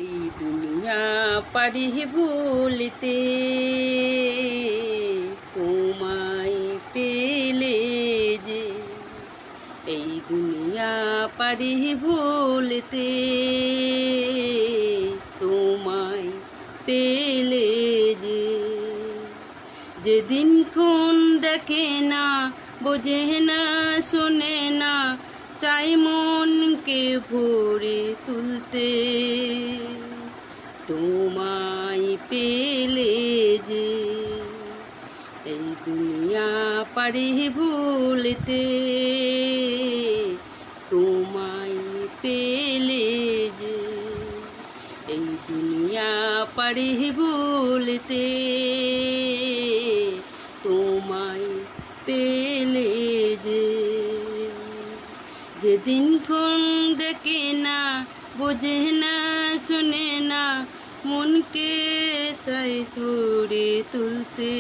এই দুনিয়া পারি ভুলতে তোমায় পেলে যে, এই দুনিয়া পারি ভুলতে তোমায় পেলে যে, যেদিন কোন দেখে না বোঝে না শোনে না চাই মনকে ভরে তুলতে তোমায় পেলে যে, এই দুনিয়া পারি ভুলতে তোমায় পেলে যে, এই দুনিয়া পারি ভুলতে তোমায় পেলে যে, যেদিন কোন দেখে না বোঝে না শোনে না মনকে চাই ধরে তুলতে